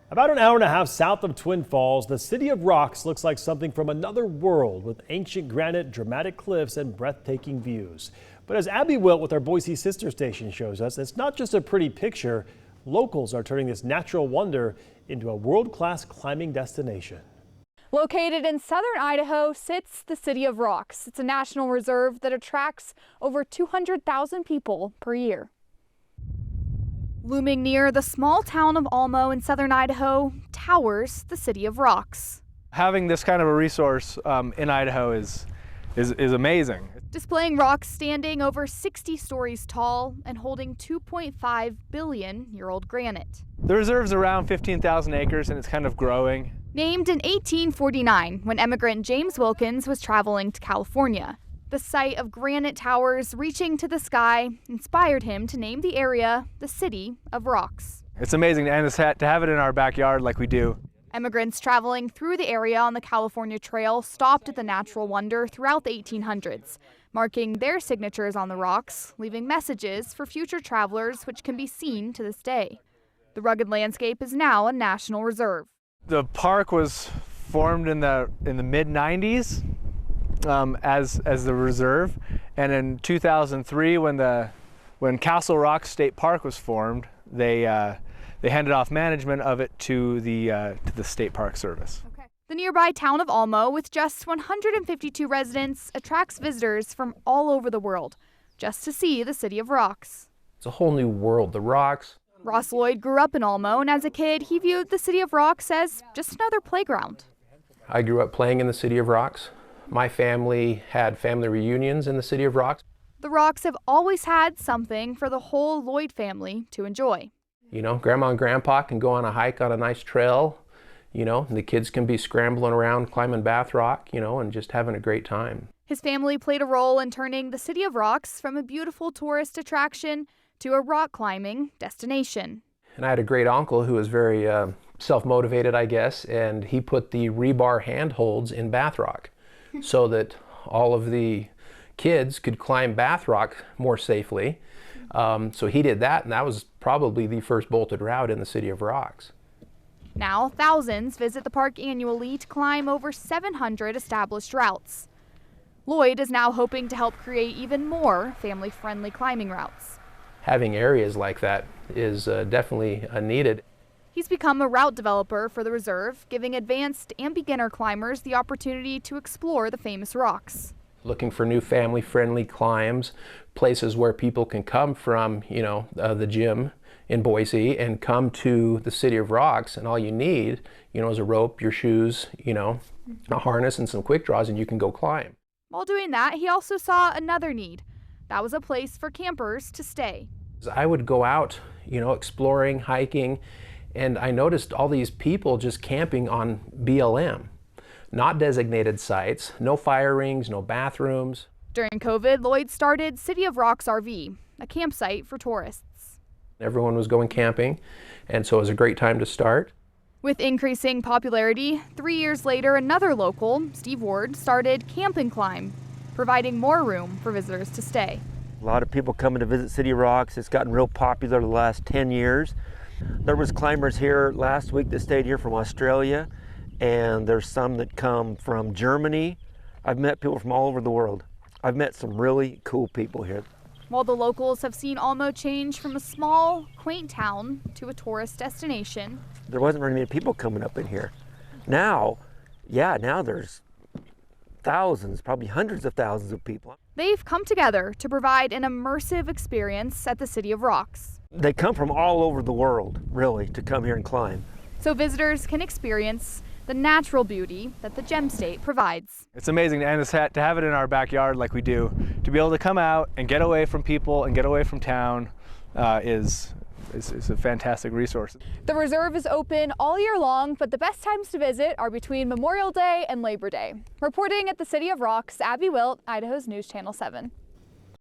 About an hour and a half south of Twin Falls, the city of Rocks looks like something from another world with ancient granite, dramatic cliffs, and breathtaking views. But as Abby Wilt with our Boise sister station shows us, it's not just a pretty picture. Locals are turning this natural wonder into a world-class climbing destination. Located in southern Idaho sits the city of Rocks. It's a national reserve that attracts over 200,000 people per year. Looming near the small town of Almo in southern Idaho towers the city of Rocks. Having this kind of a resource in Idaho is amazing. Displaying rocks standing over 60 stories tall and holding 2.5 billion-year-old granite. The reserve's around 15,000 acres and it's kind of growing. Named in 1849 when immigrant James Wilkins was traveling to California. The sight of granite towers reaching to the sky inspired him to name the area the City of Rocks. It's amazing to have it in our backyard like we do. Immigrants traveling through the area on the California Trail stopped at the natural wonder throughout the 1800s, marking their signatures on the rocks, leaving messages for future travelers which can be seen to this day. The rugged landscape is now a national reserve. The park was formed in the mid-90s. As the reserve, and in 2003 when Castle Rock State Park was formed, they handed off management of it to the State Park Service. Okay. The nearby town of Almo, with just 152 residents, attracts visitors from all over the world just to see the City of Rocks. It's a whole new world, the rocks. Ross Lloyd grew up in Almo, and as a kid he viewed the City of Rocks as just another playground. I grew up playing in the City of Rocks. My family had family reunions in the City of Rocks. The Rocks have always had something for the whole Lloyd family to enjoy. You know, Grandma and Grandpa can go on a hike on a nice trail, you know, and the kids can be scrambling around climbing Bath Rock, you know, and just having a great time. His family played a role in turning the City of Rocks from a beautiful tourist attraction to a rock climbing destination. And I had a great uncle who was very self-motivated, I guess, and he put the rebar handholds in Bath Rock, so that all of the kids could climb Bath Rock more safely. So he did that, and that was probably the first bolted route in the City of Rocks. Now thousands visit the park annually to climb over 700 established routes. Lloyd is now hoping to help create even more family-friendly climbing routes. Having areas like that is definitely needed. He's become a route developer for the reserve, giving advanced and beginner climbers the opportunity to explore the famous rocks. Looking for new family-friendly climbs, places where people can come from, you know, the gym in Boise and come to the City of Rocks, and all you need, you know, is a rope, your shoes, you know, a harness and some quick draws, and you can go climb. While doing that, he also saw another need. That was a place for campers to stay. I would go out, you know, exploring, hiking, and I noticed all these people just camping on BLM. Not designated sites, no fire rings, no bathrooms. During COVID, Lloyd started City of Rocks RV, a campsite for tourists. Everyone was going camping, and so it was a great time to start. With increasing popularity, 3 years later, another local, Steve Ward, started Camp and Climb, providing more room for visitors to stay. A lot of people coming to visit City of Rocks. It's gotten real popular the last 10 years. There was climbers here last week that stayed here from Australia, and there's some that come from Germany. I've met people from all over the world. I've met some really cool people here. While the locals have seen Almo change from a small, quaint town to a tourist destination, there wasn't very many people coming up in here. Now there's thousands, probably hundreds of thousands of people. They've come together to provide an immersive experience at the City of Rocks. They come from all over the world, really, to come here and climb. So visitors can experience the natural beauty that the Gem State provides. It's amazing to have it in our backyard like we do. To be able to come out and get away from people and get away from town is a fantastic resource. The reserve is open all year long, but the best times to visit are between Memorial Day and Labor Day. Reporting at the City of Rocks, Abby Wilt, Idaho's News Channel 7.